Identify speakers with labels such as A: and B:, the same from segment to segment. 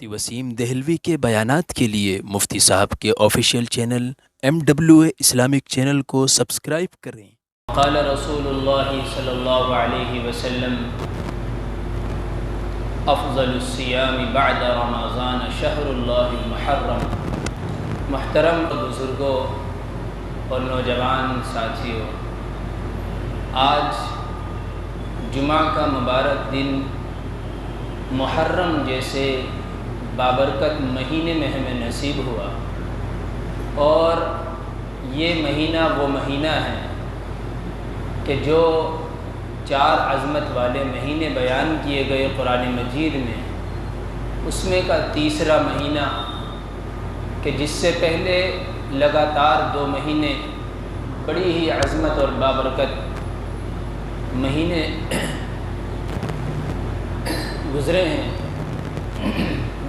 A: مفتی وسیم دہلوی کے بیانات کے لیے مفتی صاحب کے official channel MWA Islamic channel کو سبسکرائب کریں۔
B: قال رسول اللہ صلی اللہ علیہ وسلم افضل الصیام بعد رمضان شہر اللہ المحرم۔ محترم بزرگوں اور نوجوان ساتھیوں، آج جمعہ کا مبارک دن محرم جیسے بابرکت مہینے میں ہمیں نصیب ہوا، اور یہ مہینہ وہ مہینہ ہے کہ جو 4 عظمت والے مہینے بیان کیے گئے قرآن مجید میں، اس میں کا تیسرا مہینہ کہ جس سے پہلے لگاتار 2 مہینے بڑی ہی عظمت اور بابرکت مہینے گزرے ہیں،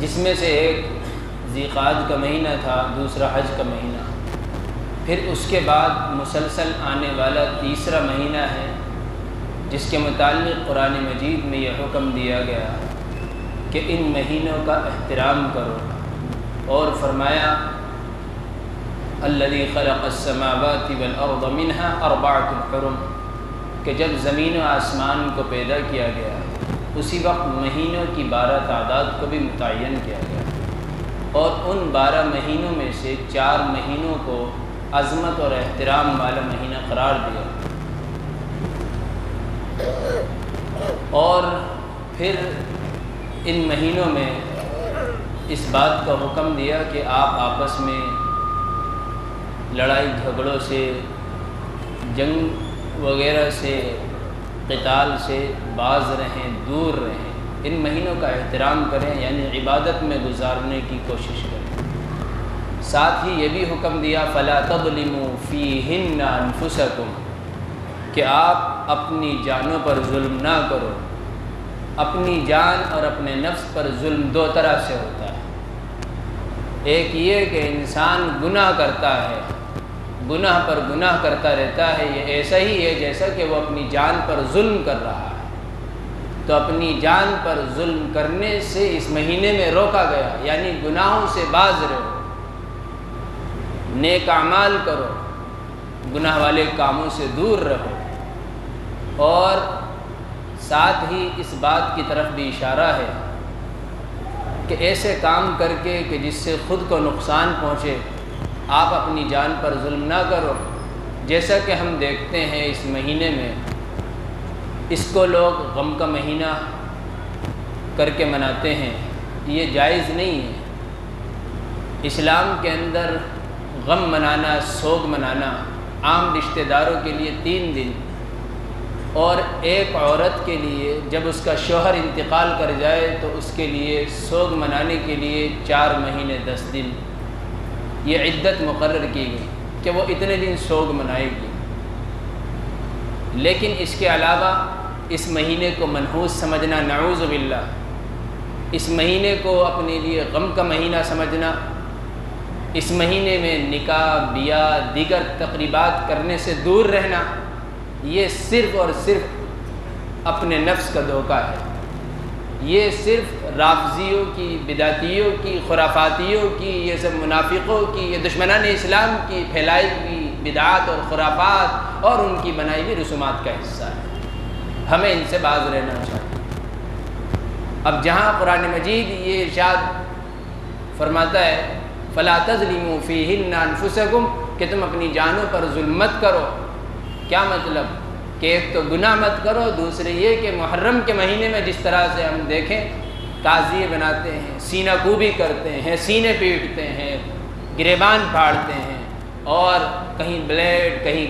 B: جس میں سے ایک ذی قعد کا مہینہ تھا، دوسرا حج کا مہینہ، پھر اس کے بعد مسلسل آنے والا تیسرا مہینہ ہے جس کے متعلق قرآن مجید میں یہ حکم دیا گیا کہ ان مہینوں کا احترام کرو، اور فرمایا الذی خلق السماوات والارض منها 4 حرم، کہ جب زمین و آسمان کو پیدا کیا گیا اسی وقت مہینوں کی 12 تعداد کو بھی متعین کیا گیا، اور ان 12 مہینوں میں سے 4 مہینوں کو عظمت اور احترام والا مہینہ قرار دیا، اور پھر ان مہینوں میں اس بات کا حکم دیا کہ آپ آپس میں لڑائی جھگڑوں سے، جنگ وغیرہ سے، قتال سے باز رہیں، دور رہیں، ان مہینوں کا احترام کریں، یعنی عبادت میں گزارنے کی کوشش کریں۔ ساتھ ہی یہ بھی حکم دیا فَلَا تَظْلِمُوا فِيهِنَّ أَنفُسَكُمْ، کہ آپ اپنی جانوں پر ظلم نہ کرو۔ اپنی جان اور اپنے نفس پر ظلم 2 طرح سے ہوتا ہے، ایک یہ کہ انسان گناہ کرتا ہے، گناہ پر گناہ کرتا رہتا ہے، یہ ایسا ہی ہے جیسا کہ وہ اپنی جان پر ظلم کر رہا ہے، تو اپنی جان پر ظلم کرنے سے اس مہینے میں روکا گیا، یعنی گناہوں سے باز رہو، نیک اعمال کرو، گناہ والے کاموں سے دور رہو، اور ساتھ ہی اس بات کی طرف بھی اشارہ ہے کہ ایسے کام کر کے کہ جس سے خود کو نقصان پہنچے آپ اپنی جان پر ظلم نہ کرو۔ جیسا کہ ہم دیکھتے ہیں اس مہینے میں اس کو لوگ غم کا مہینہ کر کے مناتے ہیں، یہ جائز نہیں ہے۔ اسلام کے اندر غم منانا، سوگ منانا عام رشتہ داروں کے لیے 3 دن، اور ایک عورت کے لیے جب اس کا شوہر انتقال کر جائے تو اس کے لیے سوگ منانے کے لیے 4 مہینے 10 دن یہ عدت مقرر کی گئی کہ وہ اتنے دن سوگ منائے گی۔ لیکن اس کے علاوہ اس مہینے کو منحوس سمجھنا، نعوذ باللہ، اس مہینے کو اپنے لیے غم کا مہینہ سمجھنا، اس مہینے میں نکاح، بیاہ، دیگر تقریبات کرنے سے دور رہنا، یہ صرف اور صرف اپنے نفس کا دھوکہ ہے۔ یہ صرف رافضیوں کی، بدعتیوں کی، خرافاتیوں کی، یہ سب منافقوں کی، یہ دشمنان اسلام کی پھیلائی ہوئی بدعات اور خرافات اور ان کی بنائی ہوئی رسومات کا حصہ ہے، ہمیں ان سے باز رہنا چاہیے۔ اب جہاں قرآن مجید یہ ارشاد فرماتا ہے فَلَا تَظْلِمُوا فِيهِنَّ أَنفُسَكُمْ، کہ تم اپنی جانوں پر ظلم مت کرو، کیا مطلب کہ ایک تو گناہ مت کرو، دوسرے یہ کہ محرم کے مہینے میں جس طرح سے ہم دیکھیں تعزیے بناتے ہیں، سینہ کوبی کرتے ہیں، سینے پیٹتے ہیں، گریبان پھاڑتے ہیں، اور کہیں بلیڈ، کہیں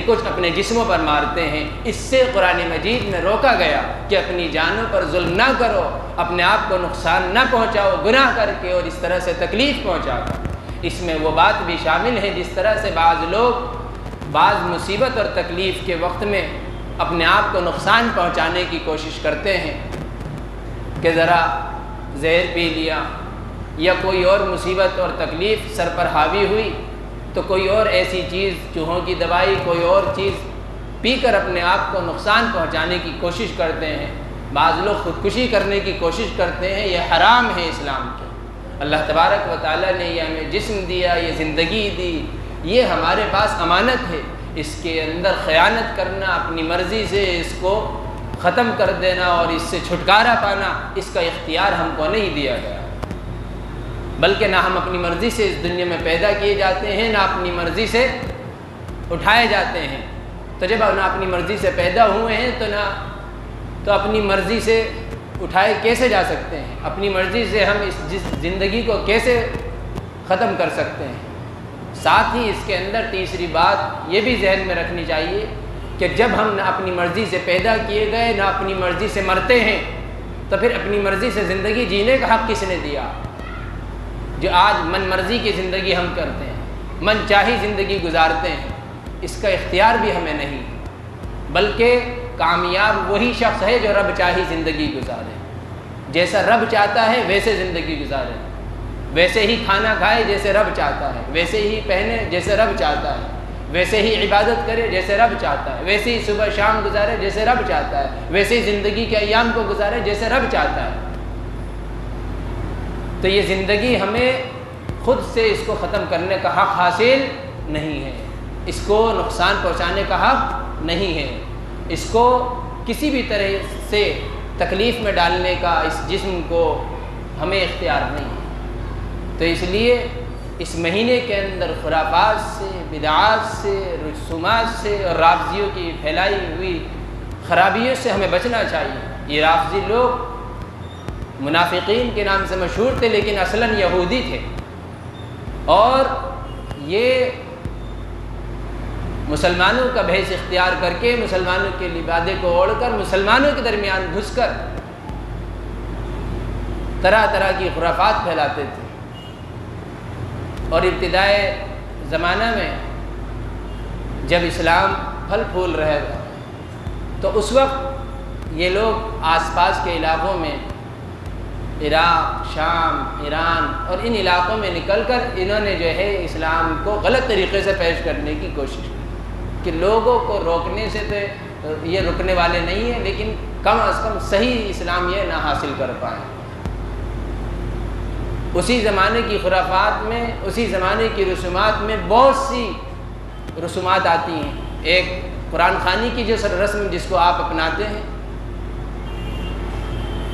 B: کچھ اپنے جسموں پر مارتے ہیں، اس سے قرآن مجید میں روکا گیا کہ اپنی جانوں پر ظلم نہ کرو، اپنے آپ کو نقصان نہ پہنچاؤ گناہ کر کے اور اس طرح سے تکلیف پہنچا کر۔ اس میں وہ بات بھی شامل ہے جس طرح سے بعض لوگ بعض مصیبت اور تکلیف کے وقت میں اپنے آپ کو نقصان پہنچانے کی کوشش کرتے ہیں کہ ذرا زہر پی لیا، یا کوئی اور مصیبت اور تکلیف سر پر حاوی ہوئی تو کوئی اور ایسی چیز، چوہوں کی دوائی، کوئی اور چیز پی کر اپنے آپ کو نقصان پہنچانے کی کوشش کرتے ہیں۔ بعض لوگ خودکشی کرنے کی کوشش کرتے ہیں، یہ حرام ہے اسلام کے۔ اللہ تبارک و تعالیٰ نے یہ ہمیں جسم دیا، یہ زندگی دی، یہ ہمارے پاس امانت ہے، اس کے اندر خیانت کرنا، اپنی مرضی سے اس کو ختم کر دینا اور اس سے چھٹکارا پانا، اس کا اختیار ہم کو نہیں دیا گیا، بلکہ نہ ہم اپنی مرضی سے اس دنیا میں پیدا کیے جاتے ہیں، نہ اپنی مرضی سے اٹھائے جاتے ہیں۔ تو جب نہ اپنی مرضی سے پیدا ہوئے ہیں تو اپنی مرضی سے اٹھائے کیسے جا سکتے ہیں؟ اپنی مرضی سے ہم اس زندگی کو کیسے ختم کر سکتے ہیں؟ ساتھ ہی اس کے اندر تیسری بات یہ بھی ذہن میں رکھنی چاہیے کہ جب ہم نہ اپنی مرضی سے پیدا کیے گئے، نہ اپنی مرضی سے مرتے ہیں، تو پھر اپنی مرضی سے زندگی جینے کا حق کس نے دیا؟ جو آج من مرضی کی زندگی ہم کرتے ہیں، من چاہی زندگی گزارتے ہیں، اس کا اختیار بھی ہمیں نہیں، بلکہ کامیاب وہی شخص ہے جو رب چاہی زندگی گزارے، جیسا رب چاہتا ہے ویسے زندگی گزارے، ویسے ہی کھانا کھائے جیسے رب چاہتا ہے، ویسے ہی پہنے جیسے رب چاہتا ہے، ویسے ہی عبادت کرے جیسے رب چاہتا ہے، ویسے ہی صبح شام گزارے جیسے رب چاہتا ہے، ویسے ہی زندگی کے ایام کو گزارے جیسے رب چاہتا ہے۔ تو یہ زندگی ہمیں خود سے اس کو ختم کرنے کا حق حاصل نہیں ہے، اس کو نقصان پہنچانے کا حق نہیں ہے، اس کو کسی بھی طرح سے تکلیف میں ڈالنے کا اس جسم کو ہمیں اختیار نہیں ہے۔ تو اس لیے اس مہینے کے اندر خرافات سے، بدعات سے، رسومات سے اور رافضیوں کی پھیلائی ہوئی خرابیوں سے ہمیں بچنا چاہیے۔ یہ رافضی لوگ منافقین کے نام سے مشہور تھے، لیکن اصلاً یہودی تھے، اور یہ مسلمانوں کا بھیس اختیار کر کے، مسلمانوں کے لبادے کو اوڑھ کر، مسلمانوں کے درمیان گھس کر طرح طرح کی خرافات پھیلاتے تھے۔ اور ابتدائے زمانہ میں جب اسلام پھل پھول رہا تھا، تو اس وقت یہ لوگ آس پاس کے علاقوں میں، عراق، شام، ایران اور ان علاقوں میں نکل کر انہوں نے جو ہے اسلام کو غلط طریقے سے پیش کرنے کی کوشش کی کہ لوگوں کو روکنے سے تو یہ رکنے والے نہیں ہیں، لیکن کم از کم صحیح اسلام یہ نہ حاصل کر پائیں۔ اسی زمانے کی خرافات میں، اسی زمانے کی رسومات میں بہت سی رسومات آتی ہیں۔ ایک قرآن خوانی کی جو رسم جس کو آپ اپناتے ہیں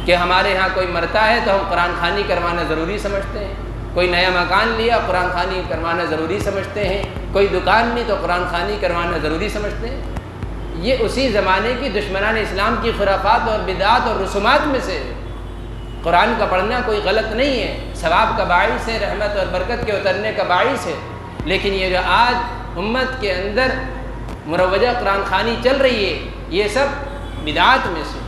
B: کہ ہمارے ہاں کوئی مرتا ہے تو ہم قرآن خوانی کروانا ضروری سمجھتے ہیں، کوئی نیا مکان لیا قرآن خوانی کروانا ضروری سمجھتے ہیں، کوئی دکان لی تو قرآن خوانی کروانا ضروری سمجھتے ہیں۔ یہ اسی زمانے کی دشمنان اسلام کی خرافات اور بدعات اور رسومات میں سے ہے۔ قرآن کا پڑھنا کوئی غلط نہیں ہے، ثواب کا باعث ہے، رحمت اور برکت کے اترنے کا باعث ہے، لیکن یہ جو آج امت کے اندر مروجہ قرآن خوانی چل رہی ہے، یہ سب بدعات میں سے،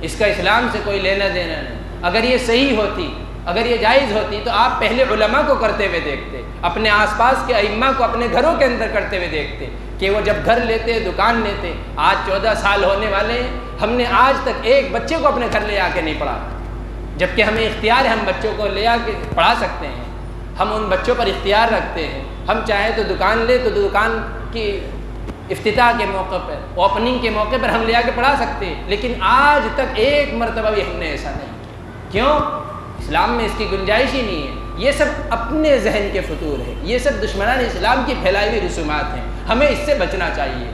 B: اس کا اسلام سے کوئی لینا دینا نہیں۔ اگر یہ صحیح ہوتی، اگر یہ جائز ہوتی تو آپ پہلے علماء کو کرتے ہوئے دیکھتے، اپنے آس پاس کے ائمہ کو اپنے گھروں کے اندر کرتے ہوئے دیکھتے کہ وہ جب گھر لیتے، دکان لیتے۔ آج 14 سال ہونے والے ہیں، ہم نے آج تک ایک بچے کو اپنے گھر لے آ کے نہیں پڑھا، جبکہ ہمیں اختیار ہے، ہم بچوں کو لے آ کے پڑھا سکتے ہیں، ہم ان بچوں پر اختیار رکھتے ہیں۔ ہم چاہیں تو دکان لے تو دکان کی افتتاح کے موقع پر، اوپننگ کے موقع پر ہم لے آ کے پڑھا سکتے ہیں، لیکن آج تک ایک مرتبہ بھی ہم نے ایسا نہیں کیا۔ کیوں؟ اسلام میں اس کی گنجائش ہی نہیں ہے۔ یہ سب اپنے ذہن کے فطور ہے، یہ سب دشمنان اسلام کی پھیلائی ہوئی رسومات ہیں، ہمیں اس سے بچنا چاہیے۔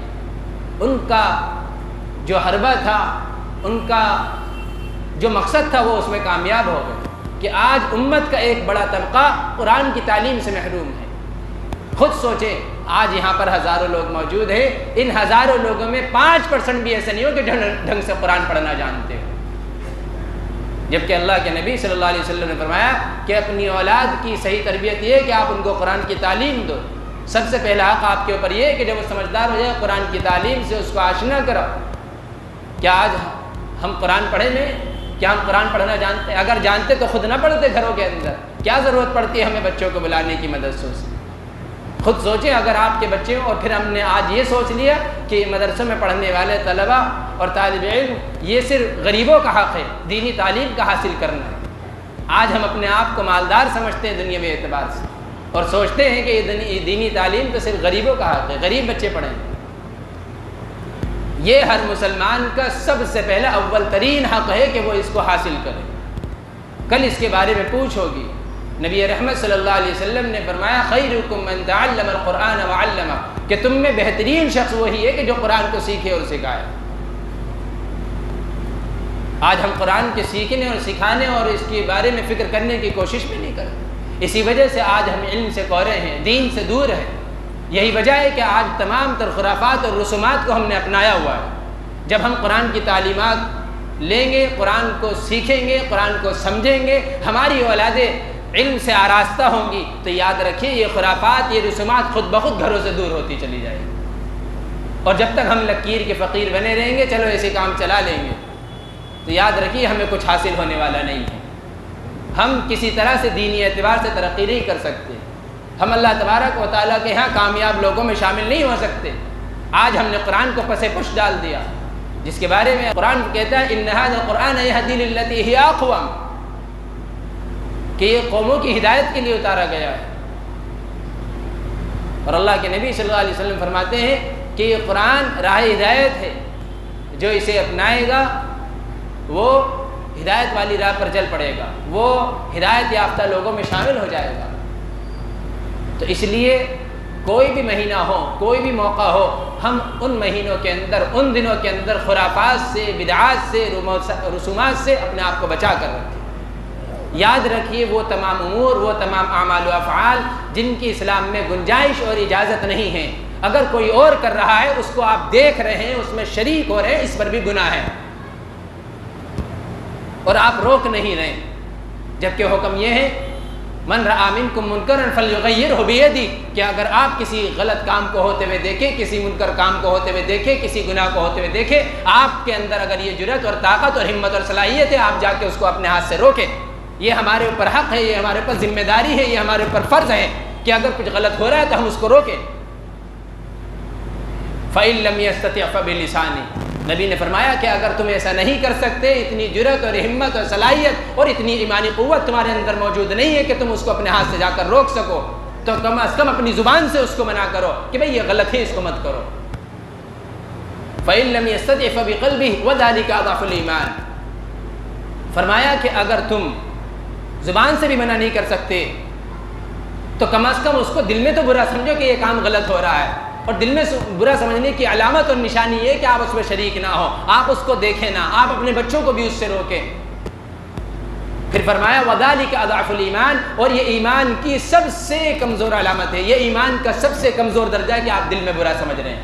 B: ان کا جو حربہ تھا، ان کا جو مقصد تھا، وہ اس میں کامیاب ہو گئے کہ آج امت کا ایک بڑا طبقہ قرآن کی تعلیم سے محروم ہے۔ خود سوچیں، آج یہاں پر ہزاروں لوگ موجود ہیں، ان ہزاروں لوگوں میں 5% بھی ایسے نہیں ہو کہ ڈھنگ سے قرآن پڑھنا جانتے ہو، جبکہ اللہ کے نبی صلی اللہ علیہ وسلم نے فرمایا کہ اپنی اولاد کی صحیح تربیت یہ ہے کہ آپ ان کو قرآن کی تعلیم دو۔ سب سے پہلا حق آپ کے اوپر یہ ہے کہ جب وہ سمجھدار ہو جائے قرآن کی تعلیم سے اس کو آشنا کرو۔ کیا آج ہم قرآن پڑھے نہیں؟ کیا ہم قرآن پڑھنا جانتے ہیں؟ اگر جانتے تو خود نہ پڑھتے گھروں کے اندر، کیا ضرورت پڑتی ہے ہمیں بچوں کو بلانے کی مدرسوں سے؟ خود سوچیں، اگر آپ کے بچے ہوں اور پھر ہم نے آج یہ سوچ لیا کہ مدرسوں میں پڑھنے والے طلباء اور طالب علم یہ صرف غریبوں کا حق ہے، دینی تعلیم کا حاصل کرنا ہے۔ آج ہم اپنے آپ کو مالدار سمجھتے ہیں دنیاوی اعتبار سے، اور سوچتے ہیں کہ یہ دینی تعلیم تو صرف غریبوں کا حق ہے، غریب بچے پڑھیں۔ یہ ہر مسلمان کا سب سے پہلا اول ترین حق ہے کہ وہ اس کو حاصل کرے. کل اس کے بارے میں پوچھ ہوگی. نبی رحمت صلی اللہ علیہ وسلم نے فرمایا خیرکم من تعلم القرآن وعلمہ، کہ تم میں بہترین شخص وہی ہے کہ جو قرآن کو سیکھے اور سکھائے. آج ہم قرآن کے سیکھنے اور سکھانے اور اس کے بارے میں فکر کرنے کی کوشش بھی نہیں کرتے. اسی وجہ سے آج ہم علم سے کورے ہیں، دین سے دور ہیں. یہی وجہ ہے کہ آج تمام تر خرافات اور رسومات کو ہم نے اپنایا ہوا ہے. جب ہم قرآن کی تعلیمات لیں گے، قرآن کو سیکھیں گے، قرآن کو سمجھیں گے، ہماری اولادیں علم سے آراستہ ہوں گی، تو یاد رکھیے یہ خرافات، یہ رسومات خود بخود گھروں سے دور ہوتی چلی جائے گی. اور جب تک ہم لکیر کے فقیر بنے رہیں گے، چلو ایسے کام چلا لیں گے، تو یاد رکھیے ہمیں کچھ حاصل ہونے والا نہیں ہے. ہم کسی طرح سے دینی اعتبار سے ترقی نہیں کر سکتے. ہم اللہ تبارک و تعالیٰ کے ہاں کامیاب لوگوں میں شامل نہیں ہو سکتے. آج ہم نے قرآن کو پس پش ڈال دیا، جس کے بارے میں قرآن کہتا ہے ان ھذا القرآن یہدی للتی ہی اقوم، کہ یہ قوموں کی ہدایت کے لیے اتارا گیا ہے. اور اللہ کے نبی صلی اللہ علیہ وسلم فرماتے ہیں کہ یہ قرآن راہ ہدایت ہے، جو اسے اپنائے گا وہ ہدایت والی راہ پر چل پڑے گا، وہ ہدایت یافتہ لوگوں میں شامل ہو جائے گا. تو اس لیے کوئی بھی مہینہ ہو، کوئی بھی موقع ہو، ہم ان مہینوں کے اندر، ان دنوں کے اندر خرافات سے، بدعات سے، رسومات سے اپنے آپ کو بچا کر رکھیں. یاد رکھیے وہ تمام امور، وہ تمام اعمال و افعال جن کی اسلام میں گنجائش اور اجازت نہیں ہے، اگر کوئی اور کر رہا ہے، اس کو آپ دیکھ رہے ہیں، اس میں شریک ہو رہے ہیں، اس پر بھی گناہ ہے اور آپ روک نہیں رہے. جبکہ حکم یہ ہے من رأى منکم منکرا فلیغیرہ بیدہ، کہ اگر آپ کسی غلط کام کو ہوتے ہوئے دیکھیں، کسی منکر کام کو ہوتے ہوئے دیکھیں، کسی گناہ کو ہوتے ہوئے دیکھیں، آپ کے اندر اگر یہ جرأت اور طاقت اور ہمت اور صلاحیت ہے، آپ جا کے اس کو اپنے ہاتھ سے روکیں. یہ ہمارے اوپر حق ہے، یہ ہمارے اوپر ذمہ داری ہے، یہ ہمارے اوپر فرض ہے کہ اگر کچھ غلط ہو رہا ہے تو ہم اس کو روکیں. فَإِن لَّمْ يَسْتَطِعْ فَبِلِسَانِهِ، نبی نے فرمایا کہ اگر تم ایسا نہیں کر سکتے، اتنی جرأت اور ہمت اور صلاحیت اور اتنی ایمانی قوت تمہارے اندر موجود نہیں ہے کہ تم اس کو اپنے ہاتھ سے جا کر روک سکو، تو کم از کم اپنی زبان سے اس کو منع کرو کہ بھئی یہ غلط ہے، اس کو مت کرو. فَإِن لَّمْ يَسْتَطِعْ فَبِقَلْبِهِ وَذَلِكَ أَضْعَفُ الْإِيمَانِ، فرمایا کہ اگر تم زبان سے بھی منع نہیں کر سکتے تو کم از کم اس کو دل میں تو برا سمجھو کہ یہ کام غلط ہو رہا ہے. اور دل میں برا سمجھنے کی علامت اور نشانی یہ کہ آپ اس میں شریک نہ ہو، آپ اس کو دیکھیں نہ، آپ اپنے بچوں کو بھی اس سے روکیں. پھر فرمایا وَذَلِكَ أَضْعَفُ الْإِيمَانِ، اور یہ ایمان کی سب سے کمزور علامت ہے، یہ ایمان کا سب سے کمزور درجہ ہے کہ آپ دل میں برا سمجھ رہے ہیں.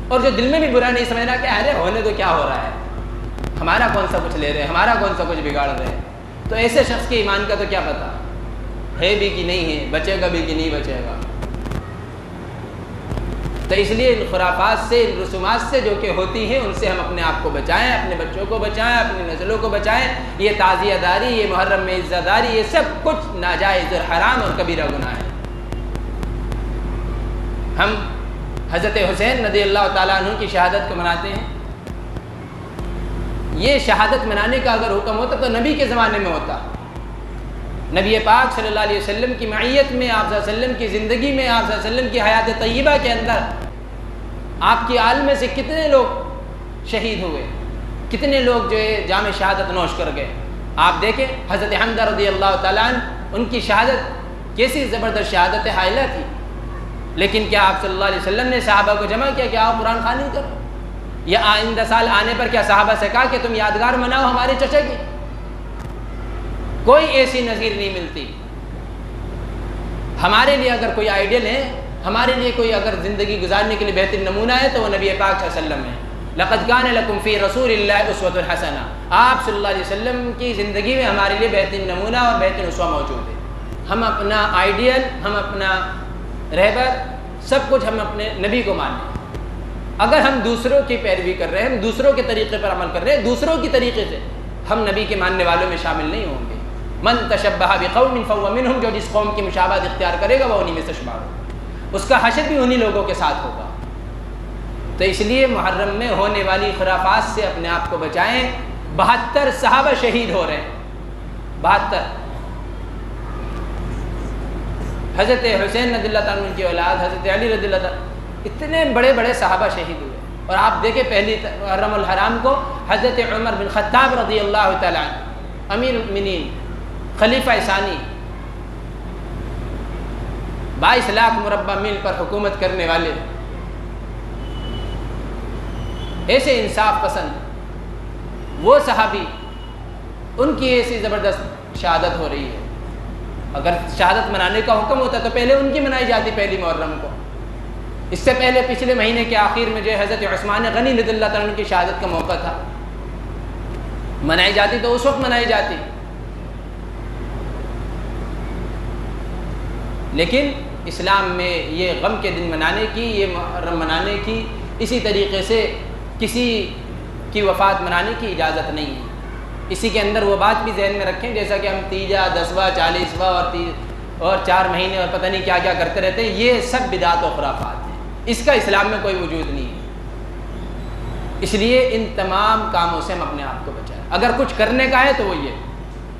B: اور جو دل میں بھی برا نہیں سمجھ رہا کہ ارے ہونے تو کیا ہو رہا ہے، ہمارا کون سا کچھ لے رہے ہیں، ہمارا کون سا کچھ بگاڑ رہے ہیں، تو ایسے شخص کے ایمان کا تو کیا پتہ ہے بھی کہ نہیں ہے، بچے گا بھی کہ نہیں بچے گا. تو اس لیے ان خرافات سے، ان رسومات سے جو کہ ہوتی ہیں، ان سے ہم اپنے آپ کو بچائیں، اپنے بچوں کو بچائیں، اپنی نسلوں کو بچائیں. یہ تعزیہ داری، یہ محرم میں عزت داری، یہ سب کچھ ناجائز اور حرام اور کبیرہ گناہ ہے. ہم حضرت حسین رضی اللہ تعالیٰ عنہ کی شہادت کو مناتے ہیں. یہ شہادت منانے کا اگر حکم ہوتا تو نبی کے زمانے میں ہوتا. نبی پاک صلی اللہ علیہ وسلم کی معیت میں، آپ صلی اللہ علیہ وسلم کی زندگی میں، آپ صلی اللہ علیہ وسلم کی حیات طیبہ کے اندر آپ کی آل میں سے کتنے لوگ شہید ہوئے، کتنے لوگ جو ہے جام شہادت نوش کر گئے. آپ دیکھیں حضرت حمزہ رضی اللہ تعالیٰ عنہ، ان کی شہادت کیسی زبردست شہادت حائلہ تھی، لیکن کیا آپ صلی اللہ علیہ وسلم نے صحابہ کو جمع کیا کہ آؤ قرآن خوانی کرو، یا آئندہ سال آنے پر کیا صحابہ سے کہا کہ تم یادگار مناؤ ہمارے چچا کی؟ کوئی ایسی نظیر نہیں ملتی. ہمارے لیے اگر کوئی آئیڈیل ہے، ہمارے لیے کوئی اگر زندگی گزارنے کے لیے بہترین نمونہ ہے تو وہ نبی پاک صلی اللہ علیہ وسلم ہے. لقد کان لکم فی رسول اللہ اسوۃ حسنہ، آپ صلی اللہ علیہ وسلم کی زندگی میں ہمارے لیے بہترین نمونہ اور بہترین اسوہ موجود ہے. ہم اپنا آئیڈیل، ہم اپنا رہبر، سب کچھ ہم اپنے نبی کو مانیں. اگر ہم دوسروں کی پیروی کر رہے ہیں، ہم دوسروں کے طریقے پر عمل کر رہے ہیں، دوسروں کی طریقے سے، ہم نبی کے ماننے والوں میں شامل نہیں ہوں گے. من تشبہ بقوم فہو منہم، جو جس قوم کی مشابہت اختیار کرے گا وہ انہی میں سے شمار ہوگا، اس کا حشر بھی انہی لوگوں کے ساتھ ہوگا. تو اس لیے محرم میں ہونے والی خرافات سے اپنے آپ کو بچائیں. 72 صحابہ شہید ہو رہے ہیں، 72. حضرت حسین رضی اللہ تعالیٰ عنہ کی اولاد، حضرت علی رضی اللہ تعالیٰ، اتنے بڑے بڑے صحابہ شہید ہوئے. اور آپ دیکھیں پہلی محرم الحرام کو حضرت عمر بن خطاب رضی اللہ تعالیٰ عنہ، امیر المؤمنین، خلیفہ ثانی، 22 لاکھ مربع میل پر حکومت کرنے والے، ایسے انصاف پسند وہ صحابی، ان کی ایسی زبردست شہادت ہو رہی ہے۔ اگر شہادت منانے کا حکم ہوتا تو پہلے ان کی منائی جاتی پہلی محرم کو۔ اس سے پہلے پچھلے مہینے کے آخر میں جو حضرت عثمان غنی رضی اللہ تعالیٰ عنہ کی شہادت کا موقع تھا، منائی جاتی تو اس وقت منائی جاتی۔ لیکن اسلام میں یہ غم کے دن منانے کی، یہ محرم منانے کی، اسی طریقے سے کسی کی وفات منانے کی اجازت نہیں ہے۔ اسی کے اندر وہ بات بھی ذہن میں رکھیں، جیسا کہ ہم تیجا، 10واں، 40واں اور 4 مہینے اور پتہ نہیں کیا کیا کرتے رہتے ہیں، یہ سب بدعت و خرافات ہیں، اس کا اسلام میں کوئی وجود نہیں ہے۔ اس لیے ان تمام کاموں سے ہم اپنے آپ کو بچائیں۔ اگر کچھ کرنے کا ہے تو وہ یہ،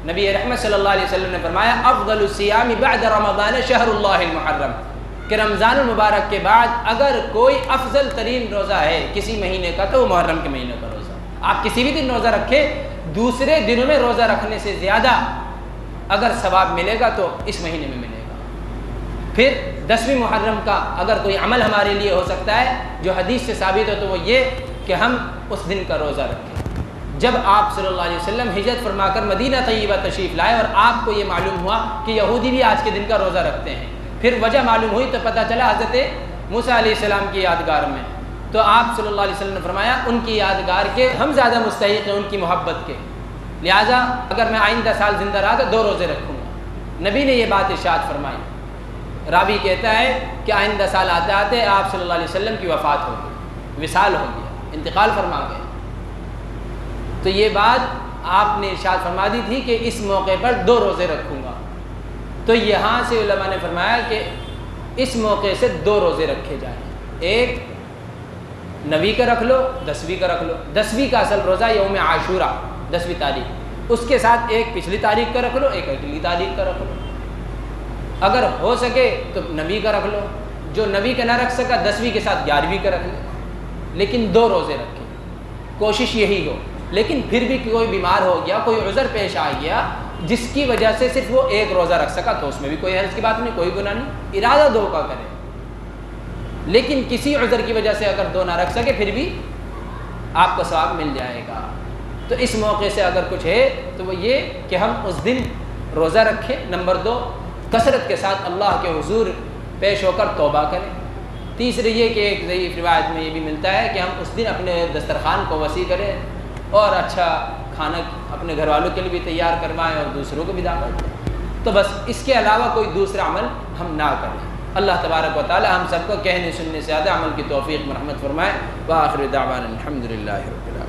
B: نبی رحمت صلی اللہ علیہ وسلم نے فرمایا افضل الصیام بعد رمضان شہر اللہ المحرم، کہ رمضان المبارک کے بعد اگر کوئی افضل ترین روزہ ہے کسی مہینے کا تو وہ محرم کے مہینے کا روزہ۔ آپ کسی بھی دن روزہ رکھیں، دوسرے دنوں میں روزہ رکھنے سے زیادہ اگر ثواب ملے گا تو اس مہینے میں ملے گا۔ پھر 10ویں محرم کا اگر کوئی عمل ہمارے لیے ہو سکتا ہے جو حدیث سے ثابت ہو تو وہ یہ کہ ہم اس دن کا روزہ رکھیں۔ جب آپ صلی اللہ علیہ وسلم ہجرت فرما کر مدینہ طیبہ تشریف لائے اور آپ کو یہ معلوم ہوا کہ یہودی بھی آج کے دن کا روزہ رکھتے ہیں، پھر وجہ معلوم ہوئی تو پتہ چلا حضرت موسیٰ علیہ السلام کی یادگار میں، تو آپ صلی اللہ علیہ وسلم نے فرمایا ان کی یادگار کے ہم زیادہ مستحق ہیں ان کی محبت کے، لہٰذا اگر میں آئندہ سال زندہ رہا تو 2 روزے رکھوں گا۔ نبی نے یہ بات ارشاد فرمائی۔ راوی کہتا ہے کہ آئندہ سال آتے آتے آپ صلی اللہ علیہ وسلم کی وفات ہو گئی، وصال ہو گیا، انتقال فرما گئے۔ تو یہ بات آپ نے ارشاد فرما دی تھی کہ اس موقع پر 2 روزے رکھوں گا، تو یہاں سے علماء نے فرمایا کہ اس موقع سے 2 روزے رکھے جائیں، ایک 9ویں کا رکھ لو، 10ویں کا رکھ لو۔ 10ویں کا اصل روزہ یوم عاشورہ، 10ویں تاریخ، اس کے ساتھ ایک پچھلی تاریخ کا رکھ لو، ایک اگلی تاریخ کا رکھ لو۔ اگر ہو سکے تو 9ویں کا رکھ لو، جو 9ویں کا نہ رکھ سکا 10ویں کے ساتھ 11ویں کا رکھ لو، لیکن 2 روزے رکھیں، کوشش یہی ہو۔ لیکن پھر بھی کوئی بیمار ہو گیا، کوئی عذر پیش آ گیا جس کی وجہ سے صرف وہ 1 روزہ رکھ سکا تو اس میں بھی کوئی حرج کی بات نہیں، کوئی گناہ نہیں، ارادہ 2 کا کرے۔ لیکن کسی عذر کی وجہ سے اگر 2 نہ رکھ سکے پھر بھی آپ کو ثواب مل جائے گا۔ تو اس موقع سے اگر کچھ ہے تو وہ یہ کہ ہم اس دن روزہ رکھیں۔ نمبر 2، کثرت کے ساتھ اللہ کے حضور پیش ہو کر توبہ کریں۔ تیسرے یہ کہ ایک ضعیف روایت میں یہ بھی ملتا ہے کہ ہم اس دن اپنے دسترخوان کو وسیع کریں اور اچھا کھانا اپنے گھر والوں کے لیے بھی تیار کروائیں اور دوسروں کو بھی دعوت دیں۔ تو بس اس کے علاوہ کوئی دوسرا عمل ہم نہ کریں۔ اللہ تبارک و تعالی ہم سب کو کہنے سننے سے زیادہ عمل کی توفیق مرحمت فرمائے۔ وآخر دعوانا الحمدللہ رب العالمین۔